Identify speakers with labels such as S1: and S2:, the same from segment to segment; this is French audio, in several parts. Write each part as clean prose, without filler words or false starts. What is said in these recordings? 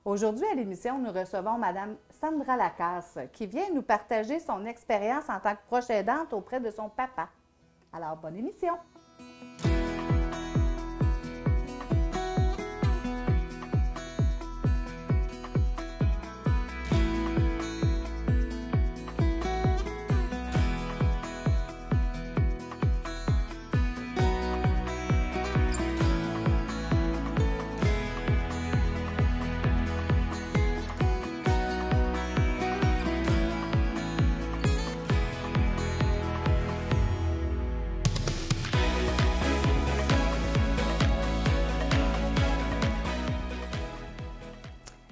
S1: Aujourd'hui, à l'émission, nous recevons Mme Sandra Lacasse, qui vient nous partager son expérience en tant que proche aidante auprès de son papa. Alors, bonne émission!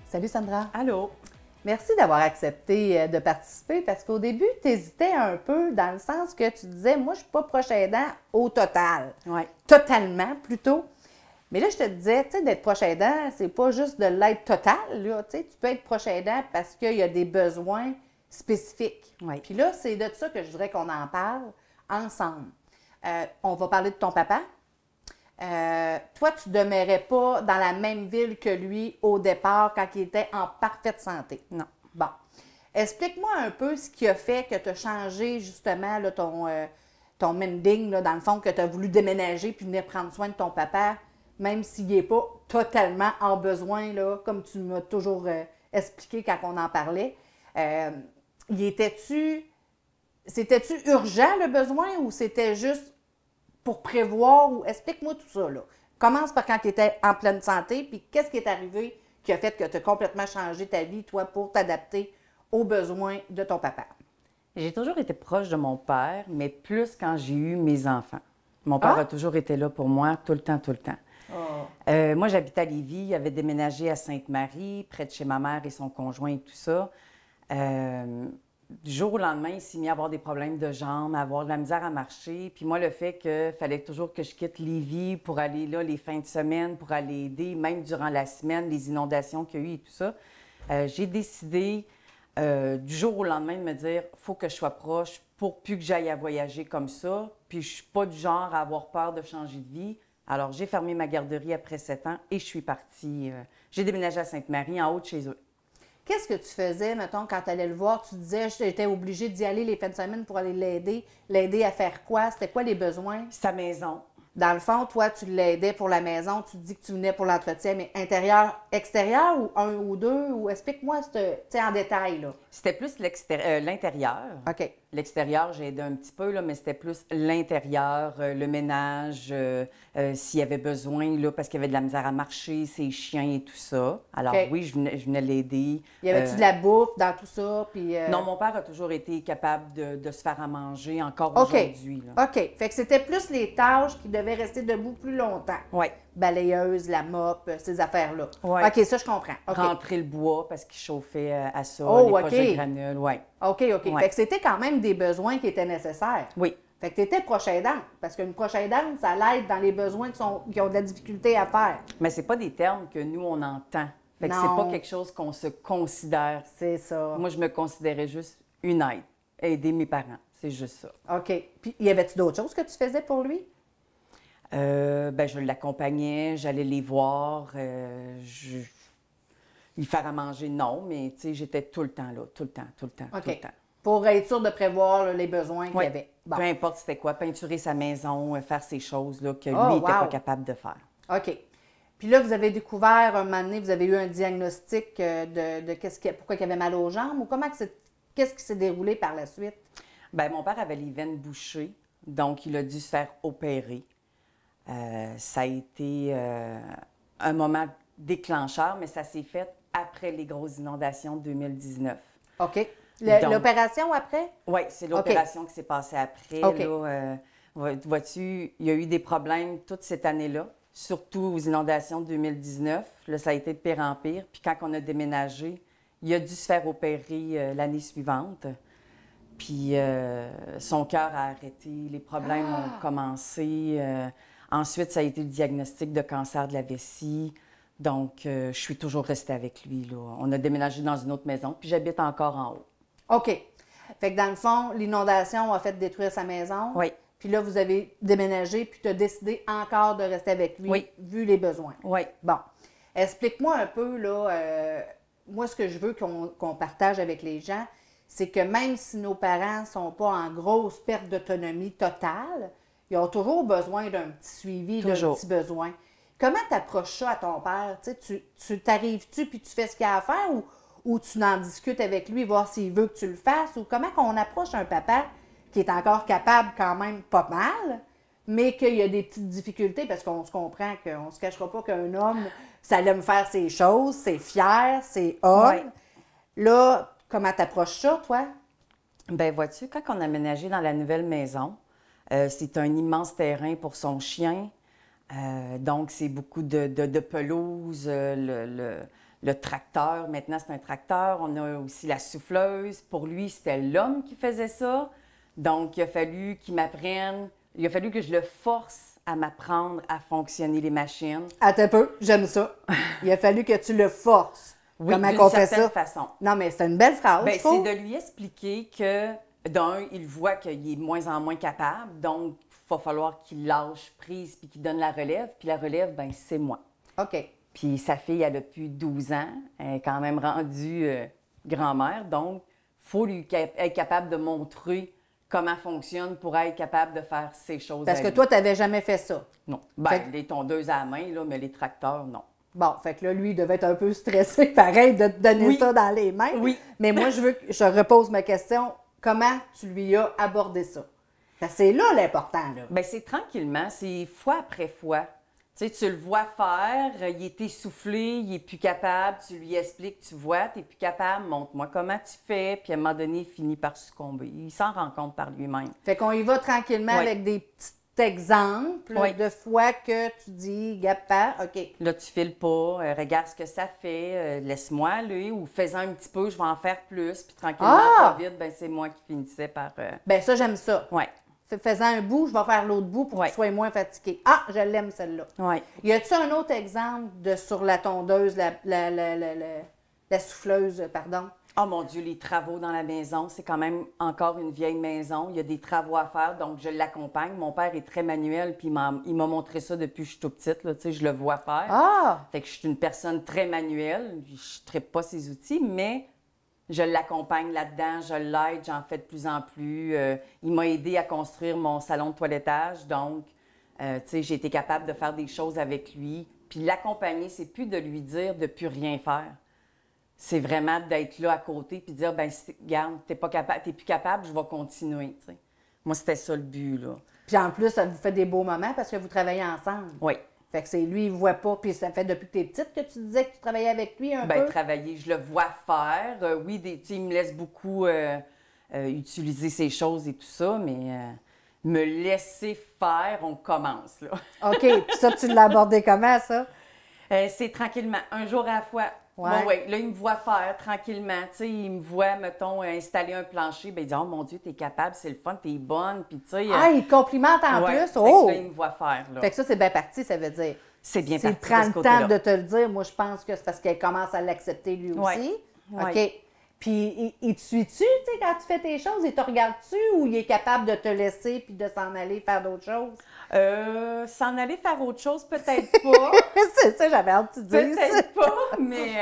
S1: Salut Sandra.
S2: Allô?
S1: Merci d'avoir accepté de participer parce qu'au début, tu hésitais un peu dans le sens que tu disais, moi, je ne suis pas proche aidant au total.
S2: Oui.
S1: Totalement, plutôt. Mais là, je te disais, tu sais, d'être proche aidant, c'est pas juste de l'aide totale, là. Tu sais, tu peux être proche aidant parce qu'il y a des besoins spécifiques.
S2: Oui.
S1: Puis là, c'est de ça que je voudrais qu'on en parle ensemble. On va parler de ton papa. Toi, tu ne demeurais pas dans la même ville que lui au départ quand il était en parfaite santé.
S2: Non.
S1: Bon. Explique-moi un peu ce qui a fait que tu as changé justement là, ton mending, là, dans le fond, que tu as voulu déménager puis venir prendre soin de ton papa, même s'il n'est pas totalement en besoin, là, comme tu m'as toujours expliqué quand on en parlait. C'était-tu urgent le besoin ou c'était juste pour prévoir ou explique-moi tout ça, là. Commence par quand tu étais en pleine santé, puis qu'est-ce qui est arrivé qui a fait que tu as complètement changé ta vie, toi, pour t'adapter aux besoins de ton papa?
S2: J'ai toujours été proche de mon père, mais plus quand j'ai eu mes enfants. Mon père a toujours été là pour moi, tout le temps, tout le temps.
S1: Oh.
S2: Moi, j'habitais à Lévis, il avait déménagé à Sainte-Marie, près de chez ma mère et son conjoint et tout ça. Du jour au lendemain, il s'est mis à avoir des problèmes de jambes, à avoir de la misère à marcher. Puis moi, le fait qu'il fallait toujours que je quitte Lévis pour aller là les fins de semaine, pour aller aider, même durant la semaine, les inondations qu'il y a eu et tout ça, j'ai décidé du jour au lendemain de me dire « faut que je sois proche pour plus que j'aille à voyager comme ça. » Puis je suis pas du genre à avoir peur de changer de vie. Alors, j'ai fermé ma garderie après 7 ans et je suis partie. J'ai déménagé à Sainte-Marie, en haut de chez eux.
S1: Qu'est-ce que tu faisais, mettons, quand tu allais le voir? Tu disais, j'étais obligée d'y aller les fins de semaine pour aller l'aider. L'aider à faire quoi? C'était quoi les besoins?
S2: Sa maison.
S1: Dans le fond, toi, tu l'aidais pour la maison. Tu dis que tu venais pour l'entretien, mais intérieur, extérieur ou un ou deux? Ou explique-moi, tu sais, en détail, là.
S2: C'était plus l'intérieur.
S1: OK.
S2: L'extérieur, j'ai aidé un petit peu, là, mais c'était plus l'intérieur, le ménage, s'il y avait besoin, là, parce qu'il y avait de la misère à marcher, ses chiens et tout ça. Alors
S1: OK.
S2: oui, je venais l'aider.
S1: Y avait-tu de la bouffe dans tout ça? Puis,
S2: Non, mon père a toujours été capable de se faire à manger, encore
S1: OK.
S2: aujourd'hui. Là.
S1: OK. Fait que c'était plus les tâches qui devaient rester debout plus longtemps.
S2: Oui.
S1: Balayeuse, la mop, ces affaires-là.
S2: Ouais.
S1: OK, ça, je comprends. OK.
S2: Rentrer le bois parce qu'il chauffait à ça,
S1: Oh,
S2: les
S1: OK.
S2: poches de granules, oui.
S1: OK.
S2: Ouais.
S1: Fait que c'était quand même des besoins qui étaient nécessaires.
S2: Oui.
S1: Fait que tu étais proche aidante, parce qu'une proche aidante, ça l'aide dans les besoins qui ont de la difficulté à faire.
S2: Mais c'est pas des termes que nous, on entend. Fait que c'est
S1: Non.
S2: pas quelque chose qu'on se considère.
S1: C'est ça.
S2: Moi, je me considérais juste une aide, aider mes parents. C'est juste ça.
S1: OK. Puis, y avait-tu d'autres choses que tu faisais pour lui?
S2: Je l'accompagnais, j'allais les voir, lui faire à manger, non, mais tu sais, j'étais tout le temps là, tout le temps, tout le
S1: OK.
S2: temps.
S1: Pour être sûr de prévoir là, les besoins qu'il y
S2: Oui.
S1: avait. Bon.
S2: Peu importe c'était quoi, peinturer sa maison, faire ces choses-là que lui
S1: Oh,
S2: n'était pas
S1: wow.
S2: capable de faire.
S1: OK. Puis là, vous avez découvert un moment donné, vous avez eu un diagnostic de pourquoi il avait mal aux jambes ou qu'est-ce qui s'est déroulé par la suite?
S2: Bien, mon père avait les veines bouchées, donc il a dû se faire opérer. Ça a été un moment déclencheur, mais ça s'est fait après les grosses inondations de 2019.
S1: OK.
S2: Donc-
S1: L'opération après?
S2: Oui, c'est l'opération qui s'est passée après.
S1: OK.
S2: Là, vois-tu, il y a eu des problèmes toute cette année-là, surtout aux inondations de 2019. Là, ça a été de pire en pire. Puis quand on a déménagé, il a dû se faire opérer l'année suivante. Puis son cœur a arrêté, les problèmes ont commencé. Ensuite, ça a été le diagnostic de cancer de la vessie. Donc, je suis toujours restée avec lui. Là. On a déménagé dans une autre maison, puis j'habite encore en haut.
S1: OK. Fait que dans le fond, l'inondation a fait détruire sa maison.
S2: Oui.
S1: Puis là, vous avez déménagé, puis tu as décidé encore de rester avec lui,
S2: Oui.
S1: vu les besoins.
S2: Oui.
S1: Bon. Explique-moi un peu, là, moi, ce que je veux qu'on partage avec les gens, c'est que même si nos parents ne sont pas en grosse perte d'autonomie totale, ils ont toujours besoin d'un petit suivi, d'un
S2: Toujours.
S1: petit besoin. Comment tu approches ça à ton père? Tu t'arrives-tu puis tu fais ce qu'il y a à faire ou tu n'en discutes avec lui, voir s'il veut que tu le fasses? Ou comment qu'on approche un papa qui est encore capable quand même pas mal, mais qu'il y a des petites difficultés parce qu'on se comprend qu'on ne se cachera pas qu'un homme, ça aime faire ses choses, c'est fier, c'est homme.
S2: Ouais.
S1: Là, comment t'approches ça, toi?
S2: Ben vois-tu, quand on a aménagé dans la nouvelle maison, c'est un immense terrain pour son chien. Donc, c'est beaucoup de pelouse, le tracteur. Maintenant, c'est un tracteur. On a aussi la souffleuse. Pour lui, c'était l'homme qui faisait ça. Donc, il a fallu qu'il m'apprenne. Il a fallu que je le force à m'apprendre à fonctionner les machines.
S1: Attends un peu, j'aime ça. Il a fallu que tu le forces.
S2: Oui,
S1: Comment
S2: d'une
S1: qu'on fait
S2: certaine
S1: ça?
S2: façon.
S1: Non, mais c'est une belle phrase,
S2: Bien,
S1: je
S2: c'est
S1: trouve.
S2: de lui expliquer que, d'un, il voit qu'il est de moins en moins capable, donc il va falloir qu'il lâche prise puis qu'il donne la relève. Puis la relève, bien, c'est moi.
S1: OK.
S2: Puis sa fille, elle a depuis 12 ans, elle est quand même rendue grand-mère, donc il faut lui être capable de montrer comment fonctionne pour être capable de faire ces choses.
S1: Parce que
S2: lui.
S1: toi, tu n'avais jamais fait ça.
S2: Non. Ben,
S1: Fait que-
S2: les tondeuses à la main, là, mais les tracteurs, non.
S1: Bon, fait que là, lui, il devait être un peu stressé, pareil, de te donner
S2: Oui.
S1: ça dans les mains.
S2: Oui.
S1: Mais moi, je repose ma question. Comment tu lui as abordé ça? Parce que c'est là l'important, là.
S2: Bien, c'est tranquillement, c'est fois après fois. Tu sais, tu le vois faire, il est essoufflé, il est plus capable, tu lui expliques, tu vois, tu n'es plus capable, montre-moi comment tu fais, puis à un moment donné, il finit par succomber. Il s'en rend compte par lui-même.
S1: Fait qu'on y va tranquillement
S2: Oui.
S1: avec des petits exemples
S2: Oui.
S1: de fois que tu dis, Gappa, OK.
S2: Là, tu files pas, regarde ce que ça fait, laisse-moi aller, ou fais-en un petit peu, je vais en faire plus, puis tranquillement,
S1: Ah!
S2: pas vite, ben c'est moi qui finissais par...
S1: Ben ça, j'aime ça.
S2: Ouais,
S1: Faisant un bout, je vais faire l'autre bout pour que
S2: Ouais.
S1: tu sois moins fatigué. Ah, je l'aime, celle-là.
S2: ouais.
S1: Y a-tu un autre exemple de sur la tondeuse, la souffleuse, pardon?
S2: Oh mon Dieu, les travaux dans la maison, c'est quand même encore une vieille maison. Il y a des travaux à faire, donc je l'accompagne. Mon père est très manuel, puis il m'a montré ça depuis que je suis toute petite. Là, tu sais, je le vois faire.
S1: Ah!
S2: Fait que je suis une personne très manuelle. Je ne tripe pas ses outils, mais je l'accompagne là-dedans, je l'aide, j'en fais de plus en plus. Il m'a aidé à construire mon salon de toilettage, donc tu sais, j'ai été capable de faire des choses avec lui. Puis l'accompagner, c'est plus de lui dire de ne plus rien faire. C'est vraiment d'être là à côté puis de dire, ben regarde, t'es plus capable, je vais continuer. Tu sais. Moi, c'était ça le but, là.
S1: Puis en plus, ça vous fait des beaux moments parce que vous travaillez ensemble.
S2: Oui.
S1: Fait que c'est lui, il voit pas, puis ça fait depuis que t'es petite que tu disais que tu travaillais avec lui un
S2: Ben
S1: peu.
S2: travailler, je le vois faire. Oui, tu sais, il me laisse beaucoup utiliser ces choses et tout ça, mais me laisser faire, on commence, là.
S1: OK, puis ça, tu l'as abordé comment, ça?
S2: C'est tranquillement, un jour à la fois.
S1: Ouais.
S2: Bon, ouais. Là, il me voit faire tranquillement. Tu sais, il me voit, mettons, installer un plancher. Ben, il dit, oh mon Dieu, t'es capable, c'est le fun, t'es bonne. Puis, tu sais.
S1: Ah, il te complimente en
S2: ouais.
S1: plus?
S2: Fait que
S1: Oh!
S2: là, il me voit faire, là.
S1: Fait que ça, c'est bien parti, ça veut dire.
S2: C'est bien
S1: S'il
S2: parti
S1: prend
S2: de ce
S1: le
S2: côté-là.
S1: temps de te le dire, moi, je pense que c'est parce qu'elle commence à l'accepter lui
S2: Ouais.
S1: aussi.
S2: Ouais.
S1: OK. Puis, il te suit-tu, tu sais, quand tu fais tes choses? Il te regarde-tu ou il est capable de te laisser puis de s'en aller faire d'autres choses?
S2: S'en aller faire autre chose, peut-être pas.
S1: C'est ça, j'avais hâte que tu dises.
S2: Peut-être pas, mais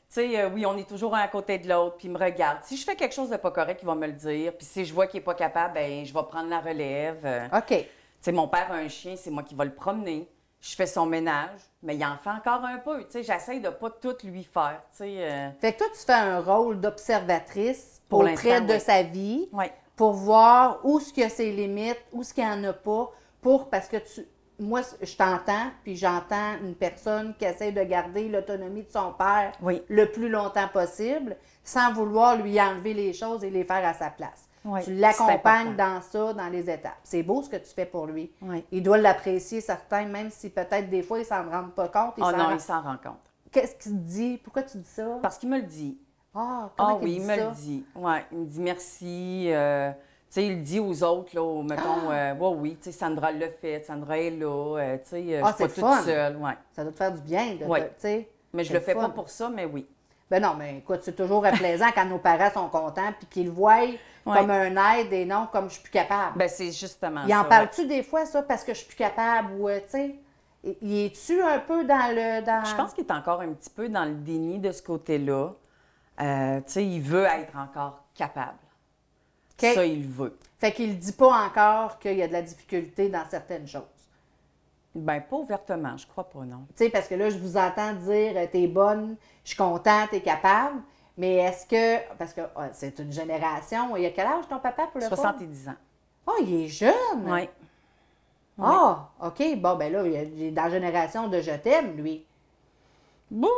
S2: tu sais, oui, on est toujours un à côté de l'autre, puis il me regarde. Si je fais quelque chose de pas correct, il va me le dire. Puis si je vois qu'il est pas capable, ben je vais prendre la relève.
S1: OK.
S2: Tu sais, mon père a un chien, c'est moi qui vais le promener. Je fais son ménage, mais il en fait encore un peu. Tu sais, j'essaye de pas tout lui faire. Tu sais,
S1: Fait que toi, tu fais un rôle d'observatrice
S2: Pour
S1: auprès
S2: l'instant,
S1: de
S2: oui.
S1: sa vie
S2: ouais.
S1: pour voir où ce qu'il y a ses limites, où ce qu'il n'y en a pas, parce que moi, je t'entends, puis j'entends une personne qui essaie de garder l'autonomie de son père
S2: Oui.
S1: le plus longtemps possible, sans vouloir lui enlever les choses et les faire à sa place.
S2: Oui,
S1: Tu
S2: c'est
S1: l'accompagnes
S2: important.
S1: dans ça, dans les étapes. C'est beau ce que tu fais pour lui.
S2: Oui.
S1: Il doit l'apprécier, certain, même si peut-être des fois, il ne s'en rend pas compte.
S2: Oh non, il s'en rend compte.
S1: Qu'est-ce qu'il te dit? Pourquoi tu dis ça?
S2: Parce qu'il me le dit.
S1: Ah,
S2: Ah
S1: comment
S2: oui,
S1: il
S2: il
S1: dit
S2: me
S1: ça?
S2: le dit. Ouais, il me dit merci. Tu sais, il le dit aux autres, là, mettons, ouais, oui, tu sais, Sandra l'a fait, Sandra est là, tu sais, je
S1: Ah,
S2: suis pas
S1: c'est
S2: toute
S1: fun.
S2: seule, ouais.
S1: Ça doit te faire du bien,
S2: Ouais.
S1: tu sais.
S2: Mais je
S1: C'est
S2: le fais
S1: fun.
S2: pas pour ça, mais oui.
S1: Ben non, mais écoute, c'est toujours plaisant quand nos parents sont contents puis qu'ils le voient comme un aide et non comme je suis plus capable.
S2: Ben c'est justement
S1: Il en
S2: ça.
S1: parle-tu des fois, ça, parce que je suis plus capable ou, tu sais, Y es-tu un peu dans le...
S2: Je pense qu'il est encore un petit peu dans le déni de ce côté-là. Tu sais, il veut être encore capable.
S1: OK.
S2: Ça, il veut.
S1: Fait qu'il dit pas encore qu'il y a de la difficulté dans certaines choses.
S2: Bien, pas ouvertement, je crois pas, non.
S1: Tu sais, parce que là, je vous entends dire, t'es bonne, je suis contente, t'es capable. Mais est-ce que... Parce que c'est une génération. Il y a quel âge ton papa pour le fun?
S2: 70 ans.
S1: Oh, il est jeune!
S2: Oui.
S1: Ah, OK. Bon, ben là, il est dans la génération de je t'aime, lui.
S2: Bouf!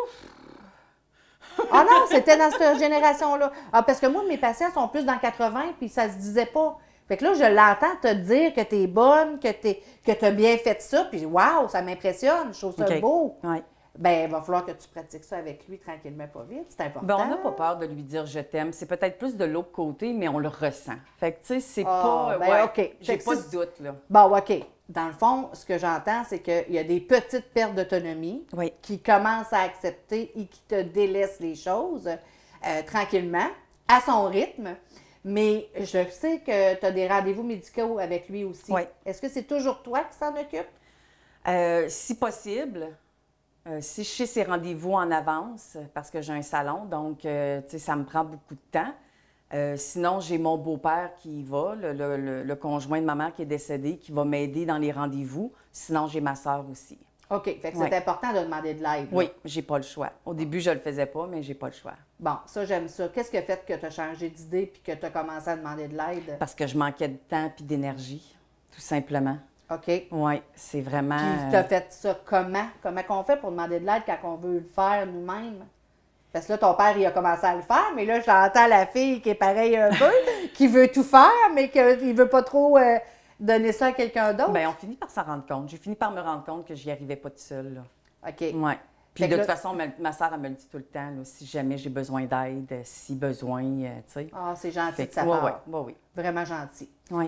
S1: Ah non, c'était dans cette génération-là. Ah, parce que moi, mes patients sont plus dans 80, puis ça se disait pas. Fait que là, je l'entends te dire que t'es bonne, que t'as bien fait ça, puis waouh, ça m'impressionne, je trouve ça
S2: OK.
S1: beau.
S2: Oui.
S1: Ben, il va falloir que tu pratiques ça avec lui tranquillement, pas vite, c'est important.
S2: Ben, on n'a pas peur de lui dire je t'aime. C'est peut-être plus de l'autre côté, mais on le ressent. Fait que, tu sais, c'est
S1: Ah,
S2: pas.
S1: ben,
S2: ouais,
S1: OK.
S2: J'ai
S1: Fait que
S2: pas
S1: si-
S2: de doute, là.
S1: Bon, OK. Dans le fond, ce que j'entends, c'est qu'il y a des petites pertes d'autonomie
S2: Oui.
S1: qui commencent à accepter et qui te délaissent les choses tranquillement, à son rythme. Mais je sais que tu as des rendez-vous médicaux avec lui aussi.
S2: Oui.
S1: Est-ce que c'est toujours toi qui s'en occupe?
S2: Si possible, si je sais ses rendez-vous en avance, parce que j'ai un salon, donc, tu sais, ça me prend beaucoup de temps. Sinon, j'ai mon beau-père qui y va, le conjoint de ma mère qui est décédé, qui va m'aider dans les rendez-vous. Sinon, j'ai ma sœur aussi.
S1: OK. Fait que
S2: Oui.
S1: c'est important de demander de l'aide. là.
S2: Oui, j'ai pas le choix. Au début, je le faisais pas, mais j'ai pas le choix.
S1: Bon, ça, j'aime ça. Qu'est-ce qui a fait que tu as changé d'idée puis que tu as commencé à demander de l'aide?
S2: Parce que je manquais de temps puis d'énergie, tout simplement.
S1: OK. Puis
S2: Oui, c'est vraiment...
S1: tu as fait ça comment? Comment qu'on fait pour demander de l'aide quand on veut le faire nous-mêmes? Parce que là, ton père, il a commencé à le faire, mais là, j'entends la fille qui est pareille un peu, qui veut tout faire, mais qu'il ne veut pas trop donner ça à quelqu'un d'autre.
S2: Bien, on finit par s'en rendre compte. J'ai fini par me rendre compte que j'y arrivais pas toute seule, là.
S1: OK.
S2: Oui. Puis
S1: Fait que
S2: de
S1: là-
S2: toute façon, ma soeur, elle me le dit tout le temps, là, si jamais j'ai besoin d'aide, si besoin, tu sais.
S1: Ah, c'est gentil
S2: Fait
S1: de
S2: que,
S1: sa
S2: ouais,
S1: part.
S2: oui.
S1: Vraiment gentil.
S2: Oui.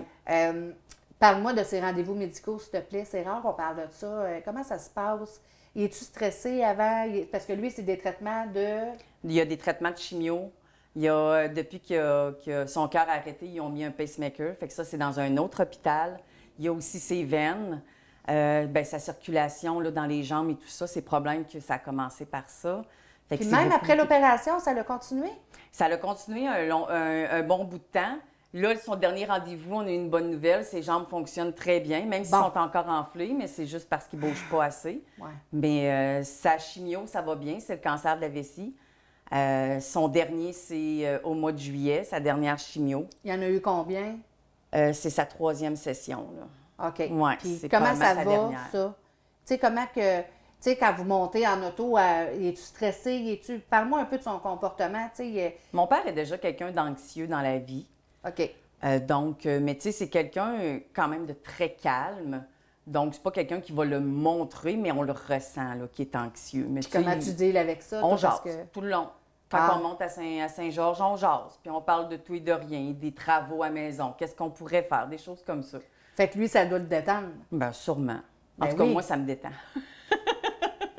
S1: Parle-moi de ces rendez-vous médicaux, s'il te plaît. C'est rare qu'on parle de ça. Comment ça se passe? Es-tu stressé avant? Parce que lui, c'est des traitements de...
S2: Il y a des traitements de chimio. Il y a, depuis que son cœur a arrêté, ils ont mis un pacemaker. Fait que ça, c'est dans un autre hôpital. Il y a aussi ses veines, sa circulation là, dans les jambes et tout ça. Ses problèmes, que ça a commencé par ça. Fait que
S1: Puis
S2: c'est
S1: même
S2: beaucoup-
S1: après l'opération, ça a continué?
S2: Ça a continué un bon bout de temps. Là, son dernier rendez-vous, on a eu une bonne nouvelle. Ses jambes fonctionnent très bien, même s'ils
S1: Bon.
S2: sont encore enflés, mais c'est juste parce qu'ils ne bougent pas assez.
S1: Ouais.
S2: Mais sa chimio, ça va bien. C'est le cancer de la vessie. Son dernier, c'est au mois de juillet, sa dernière chimio.
S1: Il y en a eu combien?
S2: C'est sa 3e session, là.
S1: OK.
S2: Ouais,
S1: Puis
S2: c'est
S1: comment
S2: probablement
S1: ça
S2: sa
S1: va,
S2: dernière.
S1: ça? Tu sais, comment que... Tu sais, quand vous montez en auto, es-tu stressé? Parle-moi un peu de son comportement, tu sais.
S2: Mon père est déjà quelqu'un d'anxieux dans la vie.
S1: OK.
S2: Mais tu sais, c'est quelqu'un quand même de très calme. Donc, c'est pas quelqu'un qui va le montrer, mais on le ressent, là, qui est anxieux. Mais
S1: Puis
S2: tu sais,
S1: comment tu deals avec ça?
S2: on
S1: toi,
S2: jase
S1: parce que-
S2: tout le long. Quand
S1: Ah.
S2: on monte à Saint-Georges, on jase. Puis on parle de tout et de rien, des travaux à maison, qu'est-ce qu'on pourrait faire, des choses comme ça.
S1: Fait que lui, ça doit le détendre.
S2: Bien, sûrement. En
S1: Ben
S2: tout cas,
S1: oui.
S2: moi, ça me détend.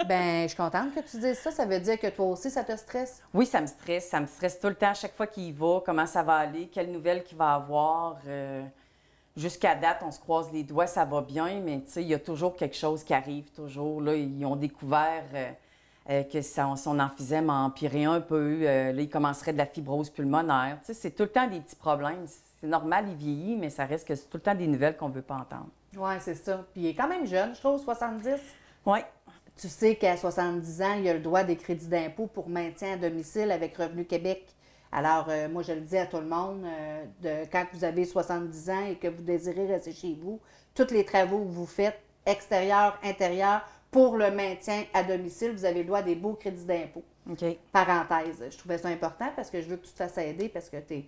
S1: Ben, je suis contente que tu dises ça. Ça veut dire que toi aussi, ça te stresse?
S2: Oui, ça me stresse. Ça me stresse tout le temps, à chaque fois qu'il y va, comment ça va aller, quelles nouvelles qu'il va avoir. Jusqu'à date, on se croise les doigts, ça va bien, mais tu sais, il y a toujours quelque chose qui arrive, toujours. Là, ils ont découvert que son emphysème a empiré un peu. Là, il commencerait de la fibrose pulmonaire. Tu sais, c'est tout le temps des petits problèmes. C'est normal, il vieillit, mais ça reste que c'est tout le temps des nouvelles qu'on ne veut pas entendre.
S1: Oui, c'est ça. Puis il est quand même jeune, je trouve, 70.
S2: Oui.
S1: Tu sais qu'à 70 ans, il a le droit des crédits d'impôt pour maintien à domicile avec Revenu Québec. Alors, moi, je le dis à tout le monde, quand vous avez 70 ans et que vous désirez rester chez vous, tous les travaux que vous faites, extérieur, intérieur, pour le maintien à domicile, vous avez le droit à des beaux crédits d'impôt.
S2: OK.
S1: Parenthèse, je trouvais ça important parce que je veux que tu te fasses aider parce que tu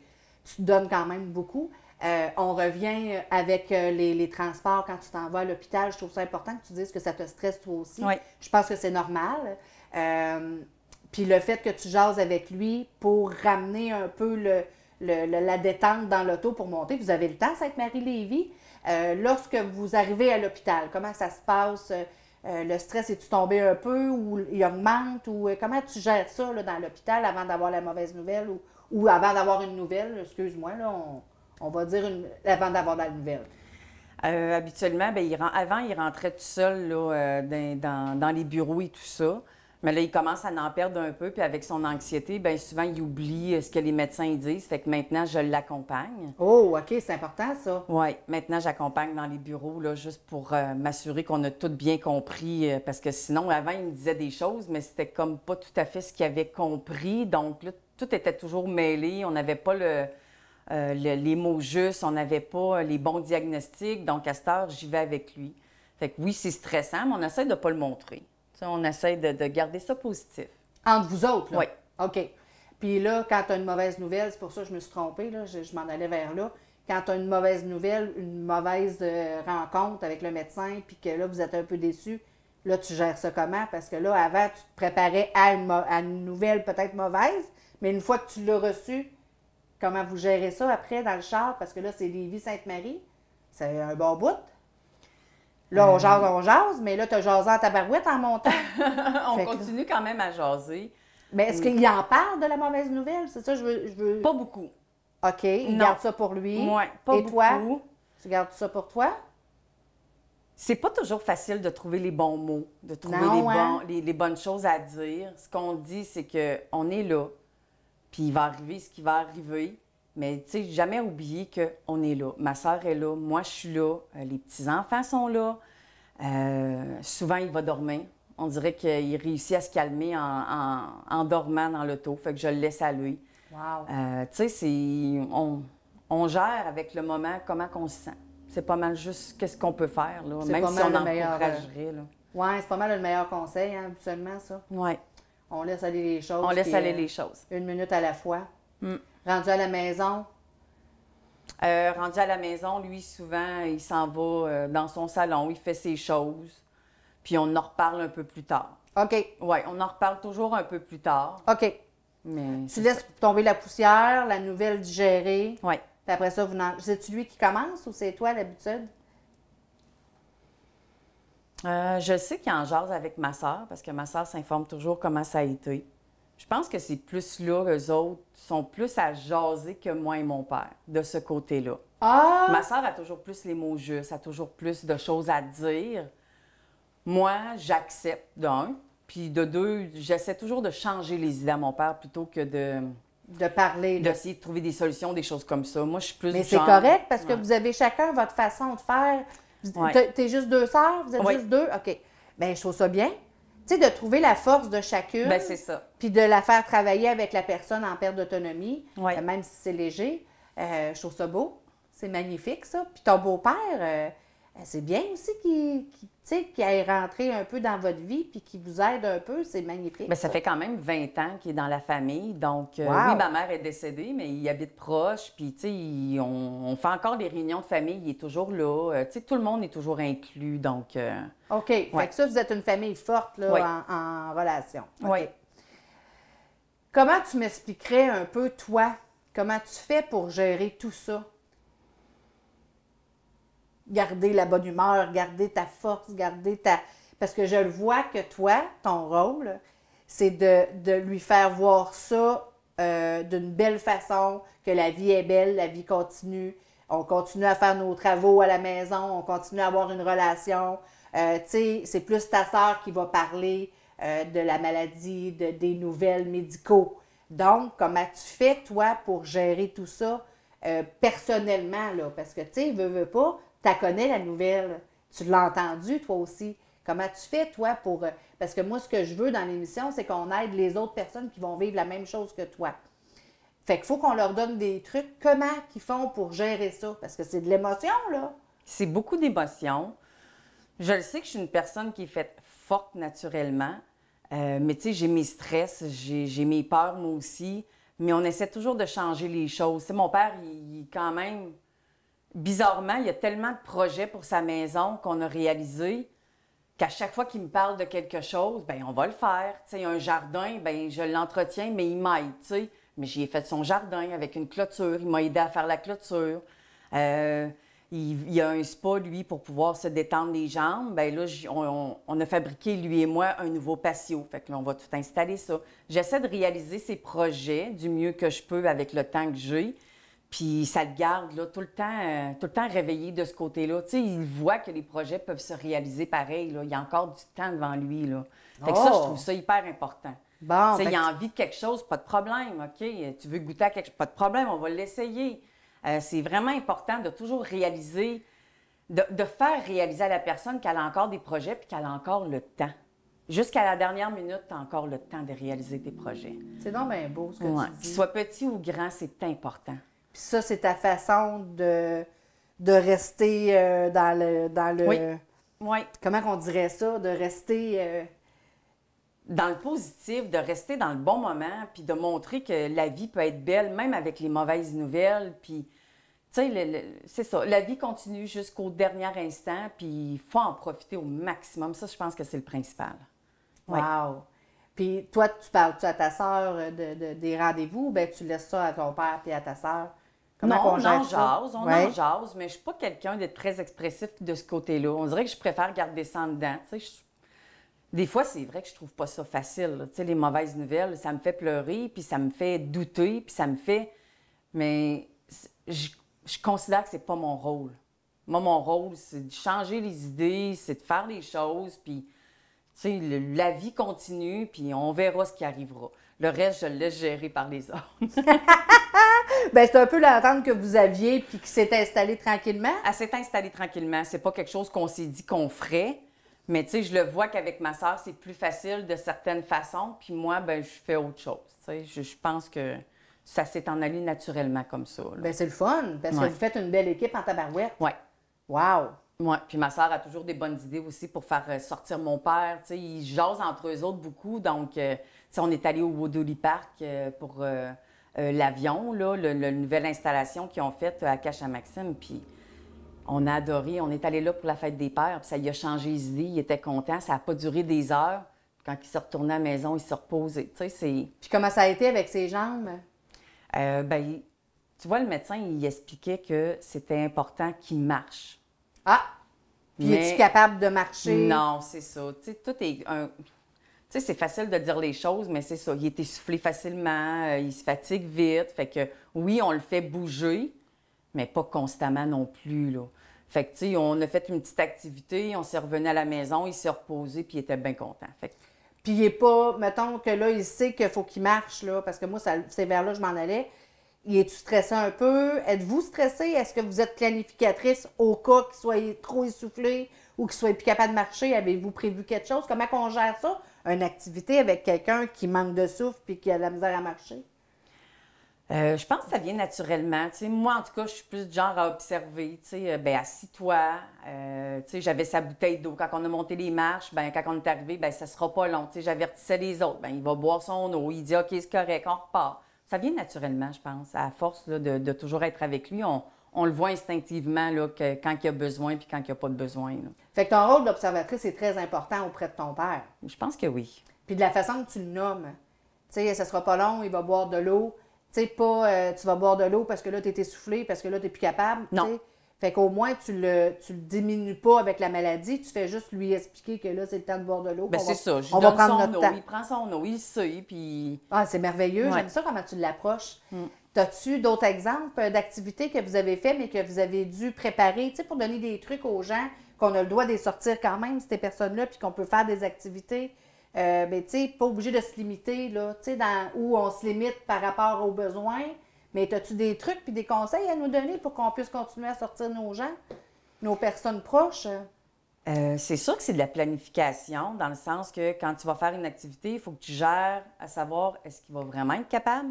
S1: te donnes quand même beaucoup. On revient avec les transports quand tu t'en vas à l'hôpital. Je trouve ça important que tu dises que ça te stresse toi aussi.
S2: Oui.
S1: Je pense que c'est normal. Puis le fait que tu jases avec lui pour ramener un peu la détente dans l'auto pour monter. Vous avez le temps, Sainte-Marie-Lévis. Lorsque vous arrivez à l'hôpital, comment ça se passe? Le stress, est-tu tombé un peu ou il augmente? Ou comment tu gères ça là, dans l'hôpital avant d'avoir la mauvaise nouvelle ou avant d'avoir une nouvelle? Excuse-moi, là, on va dire avant d'avoir la nouvelle.
S2: Habituellement, ben, avant, il rentrait tout seul là, dans les bureaux et tout ça. Mais là, il commence à en perdre un peu. Puis avec son anxiété, bien souvent, il oublie ce que les médecins ils disent. Fait que maintenant, je l'accompagne.
S1: Oh, OK, c'est important, ça.
S2: Oui, maintenant, j'accompagne dans les bureaux, là, juste pour m'assurer qu'on a tout bien compris. Parce que sinon, avant, il me disait des choses, mais c'était comme pas tout à fait ce qu'il avait compris. Donc là, tout était toujours mêlé. On n'avait pas les mots justes, on n'avait pas les bons diagnostics. Donc, à cette heure, j'y vais avec lui. Fait que oui, c'est stressant, mais on essaie de ne pas le montrer. T'sais, on essaie de garder ça positif.
S1: Entre vous autres, là?
S2: Oui.
S1: OK. Puis là, quand tu as une mauvaise nouvelle, c'est pour ça que je me suis trompée, là, je m'en allais vers là. Quand tu as une mauvaise nouvelle, une mauvaise rencontre avec le médecin, puis que là, vous êtes un peu déçu, là, tu gères ça comment? Parce que là, avant, tu te préparais à une nouvelle peut-être mauvaise, mais une fois que tu l'as reçue, comment vous gérez ça après dans le char? Parce que là, c'est Lévis-Sainte-Marie. C'est un bon bout. Là, on jase, mais là, tu as jasé en tabarouette en montant.
S2: On continue quand même à jaser.
S1: Mais est-ce qu'il en parle de la mauvaise nouvelle? C'est ça, je veux...
S2: Pas beaucoup.
S1: OK, il
S2: Non.
S1: garde ça pour lui.
S2: Oui, pas
S1: Et
S2: beaucoup.
S1: toi, tu gardes ça pour toi?
S2: C'est pas toujours facile de trouver les bons mots, de trouver
S1: Non, hein?
S2: les bonnes choses à dire. Ce qu'on dit, c'est qu'on est là, puis il va arriver ce qui va arriver. Mais tu sais, jamais oublier qu'on est là. Ma sœur est là, moi je suis là, les petits-enfants sont là. Souvent, il va dormir. On dirait qu'il réussit à se calmer en dormant dans l'auto. Fait que je le laisse à lui.
S1: Wow.
S2: Tu sais, on gère avec le moment comment on se sent. C'est pas mal juste qu'est-ce qu'on peut faire, là,
S1: C'est
S2: même
S1: pas
S2: si
S1: mal
S2: on
S1: le meilleur,
S2: encouragerait. Là.
S1: Oui, c'est pas mal le meilleur conseil, hein, habituellement, ça.
S2: Oui,
S1: On laisse aller les choses.
S2: on laisse
S1: puis,
S2: aller les choses.
S1: Une minute à la fois.
S2: Mm.
S1: Rendu à la maison,
S2: Rendu à la maison, lui, souvent, il s'en va dans son salon, il fait ses choses, puis on en reparle un peu plus tard.
S1: OK,
S2: Oui, on en reparle toujours un peu plus tard,
S1: OK.
S2: mais
S1: Tu laisses tomber la poussière, la nouvelle digérée.
S2: Oui.
S1: Puis après ça, c'est-tu lui qui commence ou c'est toi d'habitude?
S2: Je sais qu'il en jase avec ma sœur, parce que ma sœur s'informe toujours comment ça a été. Je pense que c'est plus là, eux autres sont plus à jaser que moi et mon père, de ce côté-là.
S1: Ah!
S2: Ma sœur a toujours plus les mots justes, a toujours plus de choses à dire. Moi, j'accepte d'un, puis de deux, j'essaie toujours de changer les idées à mon père plutôt que
S1: De parler, là.
S2: d'essayer de trouver des solutions, des choses comme ça. Moi, je suis plus
S1: Mais
S2: du
S1: c'est
S2: genre...
S1: correct parce que
S2: Ouais.
S1: vous avez chacun votre façon de faire.
S2: Ouais.
S1: T'es juste deux sœurs? Vous êtes
S2: Oui.
S1: juste deux? OK. Bien, je trouve ça bien. Tu sais, de trouver la force de chacune.
S2: Ben c'est ça.
S1: Puis de la faire travailler avec la personne en perte d'autonomie,
S2: Oui.
S1: même si c'est léger. Je trouve ça beau. C'est magnifique, ça. Puis ton beau-père, c'est bien aussi qu'il ait rentré un peu dans votre vie puis qu'il vous aide un peu. C'est magnifique.
S2: Bien, ça fait quand même 20 ans qu'il est dans la famille. Donc,
S1: Wow.
S2: oui, ma mère est décédée, mais il habite proche. Puis, tu sais, on fait encore des réunions de famille. Il est toujours là. Tu sais, tout le monde est toujours inclus. Donc,
S1: OK. Fait que ça, vous êtes une famille forte là,
S2: Oui.
S1: en relation. OK.
S2: Oui.
S1: Comment tu m'expliquerais un peu, toi, comment tu fais pour gérer tout ça? Garder la bonne humeur, garder ta force, garder ta... Parce que je le vois que toi, ton rôle, c'est de lui faire voir ça d'une belle façon, que la vie est belle, la vie continue. On continue à faire nos travaux à la maison, on continue à avoir une relation. Tu sais, c'est plus ta sœur qui va parler de la maladie, des nouvelles médicaux. Donc, comment tu fais, toi, pour gérer tout ça personnellement, là? Parce que, tu sais, veux pas, tu connais la nouvelle. Tu l'as entendue, toi aussi. Comment tu fais, toi, pour... parce que moi, ce que je veux dans l'émission, c'est qu'on aide les autres personnes qui vont vivre la même chose que toi. Fait qu'il faut qu'on leur donne des trucs. Comment ils font pour gérer ça? Parce que c'est de l'émotion, là.
S2: c'est beaucoup d'émotions. Je le sais que je suis une personne qui est faite forte naturellement. Mais tu sais, j'ai mes stress, j'ai mes peurs, moi aussi. Mais on essaie toujours de changer les choses. Tu sais, mon père, il quand même... Bizarrement, il y a tellement de projets pour sa maison qu'on a réalisé qu'à chaque fois qu'il me parle de quelque chose, bien, on va le faire. Tu sais, un jardin, bien, je l'entretiens, mais il m'aide, tu sais. Mais j'ai fait son jardin avec une clôture. Il m'a aidé à faire la clôture. Il y a un spa, lui, pour pouvoir se détendre les jambes. Bien là, on a fabriqué, lui et moi, un nouveau patio. Fait que là, on va tout installer ça. J'essaie de réaliser ces projets du mieux que je peux avec le temps que j'ai. Puis ça le garde là, tout le temps réveillé de ce côté-là. Tu sais, il voit que les projets peuvent se réaliser pareil. Là. Il y a encore du temps devant lui. Là. Fait que ça, je trouve ça hyper important.
S1: Bon,
S2: Tu sais, il a envie de quelque chose, pas de problème, OK? Tu veux goûter à quelque chose, pas de problème, on va l'essayer. C'est vraiment important de toujours réaliser, de faire réaliser à la personne qu'elle a encore des projets puis qu'elle a encore le temps. Jusqu'à la dernière minute, tu as encore le temps de réaliser tes projets.
S1: C'est donc bien beau ce que tu dis.
S2: Qu'il soit petit ou grand, c'est important.
S1: Puis ça, c'est ta façon de rester dans le...
S2: Oui. Oui.
S1: Comment qu'on dirait ça? De rester...
S2: Dans le positif, de rester dans le bon moment, puis de montrer que la vie peut être belle, même avec les mauvaises nouvelles. Puis, tu sais, c'est ça. La vie continue jusqu'au dernier instant, puis il faut en profiter au maximum. Ça, je pense que c'est le principal.
S1: Ouais. Wow! Puis toi, tu parles-tu à ta sœur des rendez-vous ou bien tu laisses ça à ton père puis à ta sœur?
S2: Non, on en jase, mais je suis pas quelqu'un d'être très expressif de ce côté-là. On dirait que je préfère garder ça en dedans. Tu sais, des fois, c'est vrai que je trouve pas ça facile. Tu sais, les mauvaises nouvelles, ça me fait pleurer, puis ça me fait douter, puis ça me fait... Mais je considère que c'est pas mon rôle. Moi, mon rôle, c'est de changer les idées, c'est de faire les choses, puis... Tu sais, la vie continue, puis on verra ce qui arrivera. Le reste, je le laisse gérer par les autres.
S1: Bien, c'est un peu l'entente que vous aviez, puis qui s'est installée tranquillement.
S2: Elle s'est installée tranquillement. C'est pas quelque chose qu'on s'est dit qu'on ferait, mais tu sais, je le vois qu'avec ma sœur, c'est plus facile de certaines façons, puis moi, ben je fais autre chose. Tu sais, je pense que ça s'est en allé naturellement comme ça.
S1: Bien, c'est le fun, parce que vous faites une belle équipe en tabarouette.
S2: Oui.
S1: Wow!
S2: Oui, puis ma sœur a toujours des bonnes idées aussi pour faire sortir mon père. Tu sais, ils jasent entre eux autres beaucoup. Donc, tu sais, on est allé au Woodley Park pour l'avion, là, la nouvelle installation qu'ils ont faite à Cache-à-Maxime. Puis, on a adoré. On est allé là pour la fête des pères. Puis, ça lui a changé les idées. Il était content. Ça n'a pas duré des heures. Quand il s'est retourné à la maison, il s'est reposé. Tu sais, c'est...
S1: Puis, comment ça a été avec ses jambes?
S2: Ben, tu vois, le médecin, il expliquait que c'était important qu'il marche.
S1: Ah! Puis, es-tu capable de marcher?
S2: Non, c'est ça. Tu sais, tout est... Tu sais, c'est facile de dire les choses, mais c'est ça. Il est essoufflé facilement, il se fatigue vite. Fait que, oui, on le fait bouger, mais pas constamment non plus, là. Fait que, tu sais, on a fait une petite activité, on s'est revenu à la maison, il s'est reposé, puis il était bien content. Fait que...
S1: Puis, il est pas... Mettons que là, il sait qu'il faut qu'il marche, là, parce que moi, c'est vers là que je m'en allais. Es-tu stressé un peu? Êtes-vous stressé? Est-ce que vous êtes planificatrice au cas qu'il soit trop essoufflé ou qu'il soit plus capable de marcher? Avez-vous prévu quelque chose? Comment on gère ça? Une activité avec quelqu'un qui manque de souffle puis qui a de la misère à marcher?
S2: Je pense que ça vient naturellement. Tu sais, moi, en tout cas, je suis plus du genre à observer. Tu sais, ben assis-toi. Tu sais, j'avais sa bouteille d'eau. Quand on a monté les marches, ben quand on est arrivé, ben ça sera pas long. Tu sais, j'avertissais les autres. Ben il va boire son eau. Il dit, OK, c'est correct, on repart. Ça vient naturellement, je pense. À force là, de toujours être avec lui, on le voit instinctivement là, quand il y a besoin puis quand il n'y a pas de besoin. Là.
S1: Fait que ton rôle d'observatrice est très important auprès de ton père.
S2: Je pense que oui.
S1: Puis de la façon que tu le nommes. Tu sais, ça sera pas long, il va boire de l'eau. Tu sais, pas tu vas boire de l'eau parce que là, tu es essoufflé, parce que là, tu n'es plus capable.
S2: Non.
S1: T'sais. Fait qu'au moins, tu le diminues pas avec la maladie, tu fais juste lui expliquer que là, c'est le temps de boire de l'eau.
S2: Ben c'est ça, je
S1: on
S2: donne
S1: va prendre
S2: son
S1: notre
S2: eau,
S1: temps.
S2: il prend son eau, il sait, puis...
S1: Ah, c'est merveilleux,
S2: Ouais.
S1: J'aime ça comment tu l'approches. As-tu d'autres exemples d'activités que vous avez fait, mais que vous avez dû préparer, tu sais, pour donner des trucs aux gens, qu'on a le droit de les sortir quand même, ces personnes-là, puis qu'on peut faire des activités, ben, tu sais, pas obligé de se limiter, là, tu sais, où on se limite par rapport aux besoins. Mais as-tu des trucs puis des conseils à nous donner pour qu'on puisse continuer à sortir nos gens, nos personnes proches?
S2: C'est sûr que c'est de la planification, dans le sens que quand tu vas faire une activité, il faut que tu gères à savoir est-ce qu'il va vraiment être capable?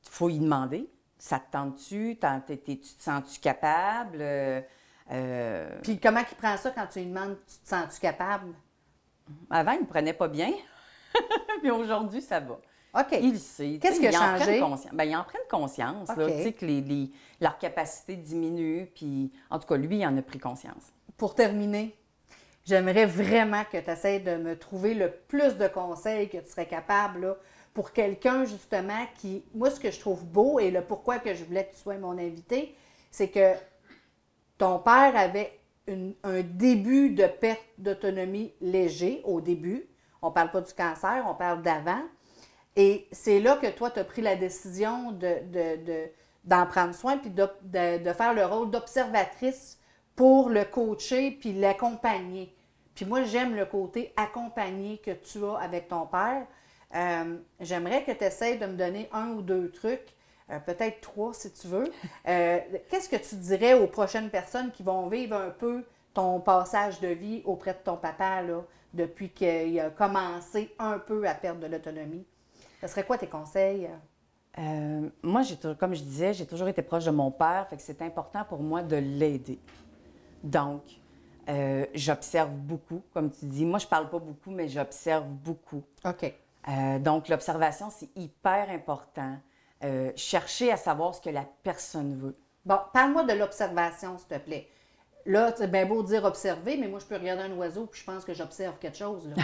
S2: Il faut y demander. Ça te tente-tu? Tu te sens-tu capable?
S1: Puis comment il prend ça quand tu lui demandes tu te sens-tu capable?
S2: Avant, il ne me prenait pas bien, mais aujourd'hui, ça va.
S1: OK.
S2: Il le sait.
S1: Qu'est-ce qui a changé?
S2: Ils en prennent conscience,
S1: OK.
S2: là, tu sais, que leur capacité diminue, puis en tout cas, lui, il en a pris conscience.
S1: Pour terminer, j'aimerais vraiment que tu essaies de me trouver le plus de conseils que tu serais capable là, pour quelqu'un, justement, qui... Moi, ce que je trouve beau et le pourquoi que je voulais que tu sois mon invité, c'est que ton père avait un début de perte d'autonomie léger au début. On ne parle pas du cancer, on parle d'avant. Et c'est là que toi, tu as pris la décision de d'en prendre soin puis de faire le rôle d'observatrice pour le coacher puis l'accompagner. Puis moi, j'aime le côté accompagné que tu as avec ton père. J'aimerais que tu essaies de me donner 1 ou 2 trucs, peut-être 3 si tu veux. Qu'est-ce que tu dirais aux prochaines personnes qui vont vivre un peu ton passage de vie auprès de ton papa, là, depuis qu'il a commencé un peu à perdre de l'autonomie? Ce serait quoi tes conseils?
S2: Moi, comme je disais, j'ai toujours été proche de mon père, fait que c'est important pour moi de l'aider. Donc, j'observe beaucoup, comme tu dis. Moi, je parle pas beaucoup, mais j'observe beaucoup.
S1: OK.
S2: Donc, l'observation, c'est hyper important. Chercher à savoir ce que la personne veut.
S1: Bon, parle-moi de l'observation, s'il te plaît. Là, c'est bien beau dire observer, mais moi, je peux regarder un oiseau puis je pense que j'observe quelque chose, là.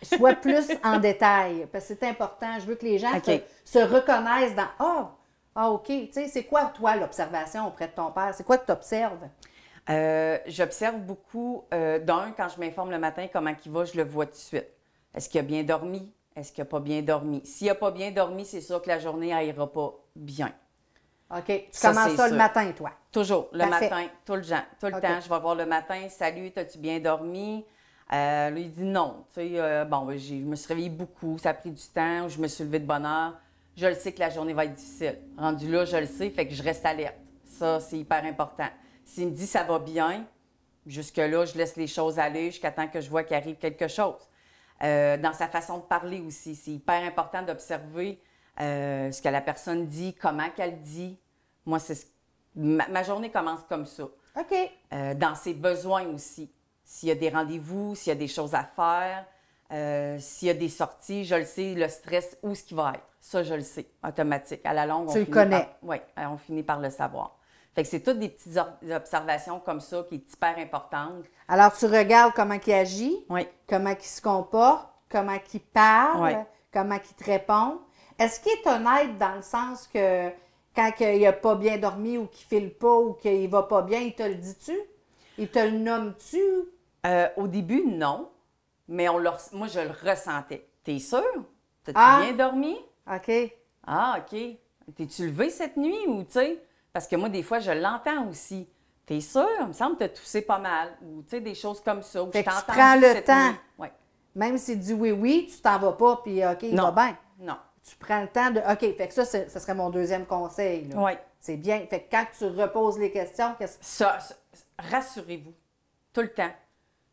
S1: Sois plus en détail, parce que c'est important. Je veux que les gens se reconnaissent dans « Ah, OK. » Tu sais, c'est quoi, toi, l'observation auprès de ton père? C'est quoi que tu observes?
S2: J'observe beaucoup. Quand je m'informe le matin, comment il va, je le vois tout de suite. Est-ce qu'il a bien dormi? Est-ce qu'il n'a pas bien dormi? S'il n'a pas bien dormi, c'est sûr que la journée n'ira pas bien.
S1: OK. Tu commences ça le matin, toi?
S2: Toujours. Le matin, tout le temps. Je vais voir le matin. « Salut, as-tu bien dormi? » Là, il dit non. Tu sais, je me suis réveillée beaucoup, ça a pris du temps, je me suis levée de bonne heure. Je le sais que la journée va être difficile. Rendu là, je le sais, fait que je reste alerte. Ça, c'est hyper important. S'il me dit ça va bien, jusque-là, je laisse les choses aller jusqu'à temps que je vois qu'il arrive quelque chose. Dans sa façon de parler aussi, c'est hyper important d'observer ce que la personne dit, comment qu'elle dit. Moi, ma journée commence comme ça.
S1: OK.
S2: Dans ses besoins aussi. S'il y a des rendez-vous, s'il y a des choses à faire, s'il y a des sorties, je le sais, le stress, où est-ce qu'il va être. Ça, je le sais, automatique. À la longue,
S1: tu le connais.
S2: Oui, on finit par le savoir. Fait que c'est toutes des petites observations comme ça qui est hyper importante.
S1: Alors, tu regardes comment il agit, comment il se comporte, comment il parle, comment il te répond. Est-ce qu'il est honnête dans le sens que quand il n'a pas bien dormi ou qu'il ne file pas ou qu'il ne va pas bien, il te le dit-tu? Il te le nomme-tu?
S2: Au début, non. Mais moi, je le ressentais. T'es sûr? T'as-tu bien dormi?
S1: OK.
S2: Ah, OK. T'es-tu levé cette nuit ou, tu sais? Parce que moi, des fois, je l'entends aussi. T'es sûr? Il me semble que t'as toussé pas mal. Ou, tu sais, des choses comme ça.
S1: Fait que tu prends le temps. Même s'il dit oui, tu t'en vas pas, puis OK, il va bien.
S2: Non.
S1: Tu prends le temps de... OK, fait que ça serait mon deuxième conseil.
S2: Oui.
S1: C'est bien. Fait que quand tu reposes les questions,
S2: rassurez-vous. Tout le temps.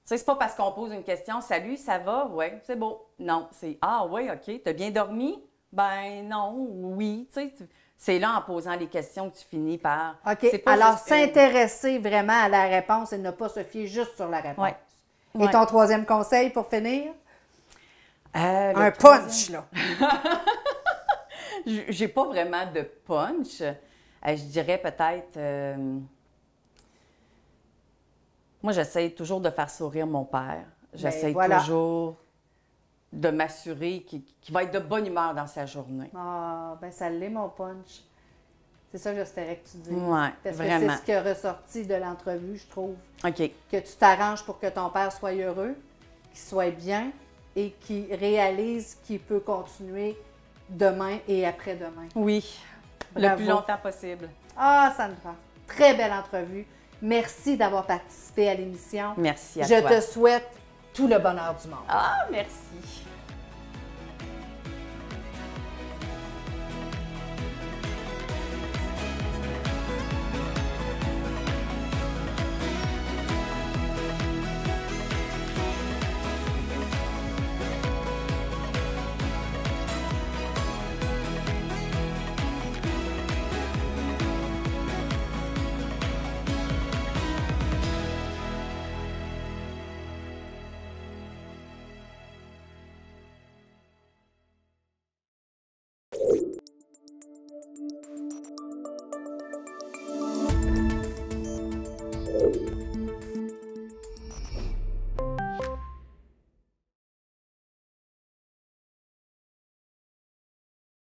S2: Tu sais, c'est pas parce qu'on pose une question, « Salut, ça va? » « Oui, c'est beau. » Non, c'est « Ah, oui, OK. T'as bien dormi? » « Ben non, oui. » Tu sais, c'est là, en posant les questions, que tu finis par...
S1: OK. Alors, s'intéresser vraiment à la réponse et ne pas se fier juste sur la réponse.
S2: Ouais.
S1: Et ton troisième conseil pour finir? Un punch, là.
S2: J'ai pas vraiment de punch. Je dirais peut-être... Moi, j'essaie toujours de faire sourire mon père. J'essaie toujours de m'assurer qu'il va être de bonne humeur dans sa journée.
S1: Ah, ben ça l'est, mon punch. C'est ça que j'espérais que tu dises.
S2: Oui,
S1: parce
S2: vraiment.
S1: que c'est ce qui est ressorti de l'entrevue, je trouve.
S2: OK.
S1: Que tu t'arranges pour que ton père soit heureux, qu'il soit bien et qu'il réalise qu'il peut continuer demain et après-demain.
S2: Oui,
S1: bravo.
S2: Le plus longtemps possible.
S1: Ah, Sandra, très belle entrevue. Merci d'avoir participé à l'émission.
S2: Merci à toi.
S1: Je te souhaite tout le bonheur du monde.
S2: Ah, merci.